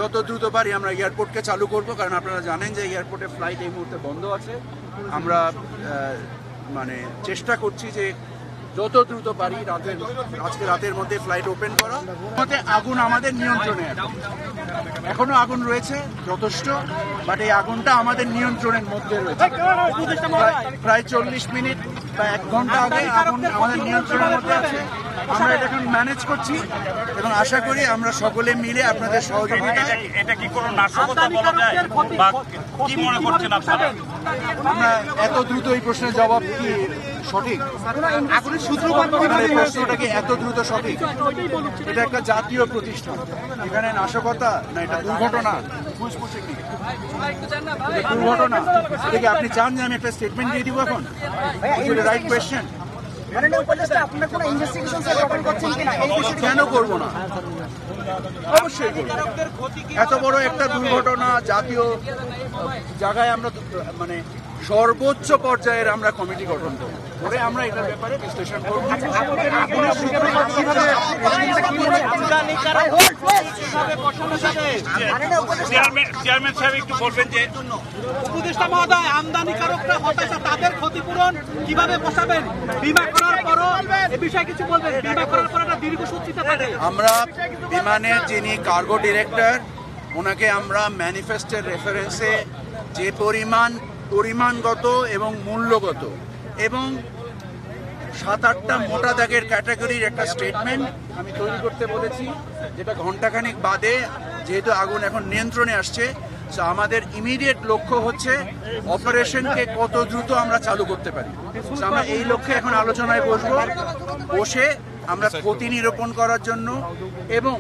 যত দ্রুত পারি আমরা এয়ারপোর্টকে চালু করব, কারণ আপনারা জানেন যে এয়ারপোর্টে ফ্লাইট এই মুহূর্তে বন্ধ আছে। আমরা মানে চেষ্টা করছি যে যত দ্রুত পারি আজকে রাতের মধ্যে ফ্লাইট ওপেন করা। মতে আগুন আমাদের নিয়ন্ত্রণে আছে, এখনো আগুন রয়েছে যথেষ্ট, বাট এই আগুনটা আমাদের নিয়ন্ত্রণের মধ্যে রয়েছে। প্রায় 40 মিনিট বা 1 ঘন্টা আগে আগুন আমাদের নিয়ন্ত্রণের মধ্যে আছে। আমরা এটা এখন ম্যানেজ করছি এবং আশা করি আমরা সকলে মিলে আপনাদের সহযোগিতা। এটা কি কোনো নাশকতা বলা যায় বা কি মনে করছেন আপনারা? আমরা এত দ্রুত এই প্রশ্নের জবাব কি সঠিক? প্রশ্নটা কি এত দ্রুত সঠিক? এটা একটা জাতীয় প্রতিষ্ঠান, এখানে নাশকতা না, এটা দুর্ঘটনা। দুর্ঘটনা থেকে আপনি চান যে আমি একটা স্টেটমেন্ট দিয়ে দিব এখন? Right question. কেন করবো না? অবশ্যই করবো। এত বড় একটা দুর্ঘটনা জাতীয় জায়গায় আমরা মানে সর্বোচ্চ পর্যায়ের আমরা কমিটি গঠন করবো, করে আমরা এটার ব্যাপারে বিশ্লেষণ করবো। চেয়ারম্যান সাহেব একটু বলবেন যে উপদেষ্টা মহোদয়, আমদানিকারকরা হতাশা, তাদের ক্ষতিপূরণ কিভাবে বসাবেন? বিমা করার পরও এই বিষয়ে কিছু বলবেন? বিমা করার পর একটা দীর্ঘসূত্রিতা থাকে। আমরা বিমানের যিনি কার্গো ডিরেক্টর, ওনাকে আমরা ম্যানিফেস্টের রেফারেন্সে যে পরিমাণগত এবং মূল্যগত এবং 7-8টা মোটা দাগের ক্যাটাগরির একটা স্টেটমেন্ট আমি তৈরি করতে বলেছি, যেটা ঘন্টাখানিক বাদে, যেহেতু আগুন এখন নিয়ন্ত্রণে আসছে, তো আমাদের ইমিডিয়েট লক্ষ্য হচ্ছে অপারেশনকে কত দ্রুত আমরা চালু করতে পারি। আমরা এই লক্ষ্যে এখন আলোচনায় বসে আমরা ক্ষতি নিরূপণ করার জন্য এবং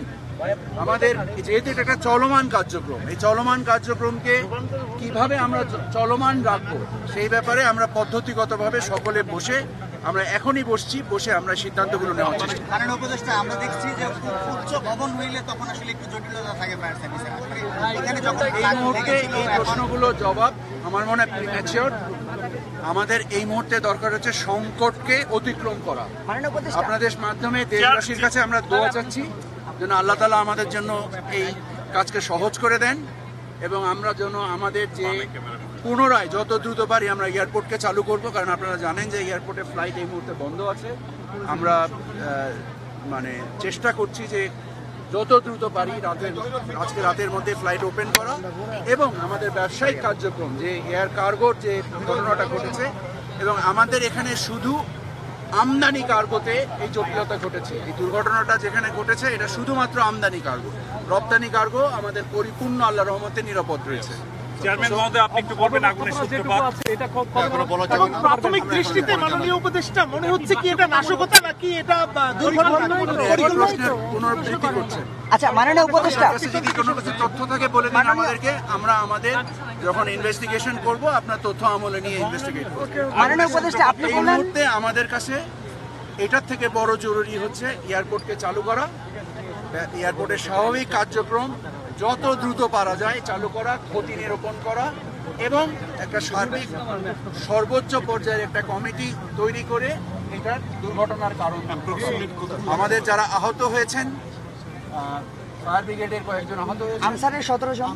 আমাদের যেহেতু এটা একটা চলমান কার্যক্রম, এই চলমান কার্যক্রমকে কিভাবে আমরা চলমান রাখবো সেই ব্যাপারে আমরা পদ্ধতিগতভাবে সকলে বসে, আমরা এখনই বসে আমরা সিদ্ধান্তগুলো নেওয়ার চেষ্টা করি। কারণ উপদেষ্টা আমরা দেখছি যে উচ্চ ভবন হইলে তখন আসলে একটু জটিলতা থাকে ফায়ার সার্ভিসে। এখানে যখন এই মুহূর্তে এই প্রশ্নগুলো জবাব আমার মনে হয় প্রিম্যাচিওর। আমাদের এই মুহূর্তে দরকার হচ্ছে সংকটকে অতিক্রম করা। আপনাদের মাধ্যমে দেশবাসীর কাছে আমরা দোয়া চাচ্ছি যেন আল্লাহ তাআলা আমাদের জন্য এই কাজকে সহজ করে দেন এবং আমরা যেন আমাদের যে পুনরায় যত দ্রুত পারি আমরা এয়ারপোর্টকে চালু করব, কারণ আপনারা জানেন যে এয়ারপোর্টে ফ্লাইট এই মুহূর্তে বন্ধ আছে। আমরা মানে চেষ্টা করছি যে যত দ্রুত পারি আজকে রাতের মধ্যে ফ্লাইট ওপেন করা এবং আমাদের ব্যবসায়িক কার্যক্রম যে এয়ার কার্গোর যে ঘটনাটা ঘটেছে, এবং আমাদের এখানে শুধু আমদানি কার্গোতে এই জটিলতা ঘটেছে। এই দুর্ঘটনাটা যেখানে ঘটেছে এটা শুধুমাত্র আমদানি কার্গো, রপ্তানি কার্গো আমাদের পরিপূর্ণ আল্লাহর রহমতে নিরাপদ রয়েছে। চেয়ারম্যান মহোদয়, আপনি একটু বলবেন আগুনের সূত্রপাত? এবং প্রাথমিক দৃষ্টিতে মাননীয় উপদেষ্টা মনে হচ্ছে কি এটা নাশকতা নাকি এটা দুর্ঘটনা? প্রশ্নের পুনরাবৃত্তি করছেন। আচ্ছা, মাননীয় উপদেষ্টা, যদি কোনো কিছু তথ্য থাকে বলে দিন আমাদেরকে, আমরা আমাদের যখন ইনভেস্টিগেশন করব আপনার তথ্য আমলে নিয়ে ইনভেস্টিগেট করব। মাননীয় উপদেষ্টা, আপনি এই বললেন মুহূর্তে আমাদের কাছে এটার থেকে বড় জরুরি হচ্ছে এয়ারপোর্টকে চালু করা, এয়ারপোর্টের স্বাভাবিক কার্যক্রম যত দ্রুত পারা যায় চালু করা, ক্ষতি নিরূপণ করা এবং একটা সার্বিক সর্বোচ্চ পর্যায়ের একটা কমিটি তৈরি করে এটার দুর্ঘটনার কারণ আমাদের যারা আহত হয়েছেন, ফায়ার ব্রিগেডের কয়েকজন আহত হয়েছেন, আনসারের 17 জন,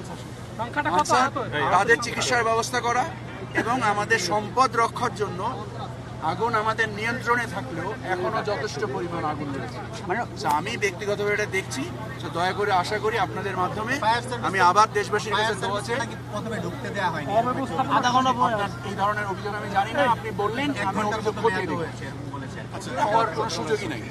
তাদের চিকিৎসার ব্যবস্থা করা এবং আমাদের সম্পদ রক্ষার জন্য আগুন আমাদের নিয়ন্ত্রণে থাকলেও এখনো যথেষ্ট পরিমাণ আগুন রয়েছে। আমি ব্যক্তিগতভাবে এটা দেখছি, দয়া করে আশা করি আপনাদের মাধ্যমে আমি আবার দেশবাসীর কাছে দোয়া চাই। প্রথমে ঢুকতে দেওয়া হয়নি, আপনার এই ধরনের অভিযোগ আমি জানি না, আপনি বললেন আমি অভিযোগ করতে দেবো, হওয়ার কোনো সুযোগই নাই।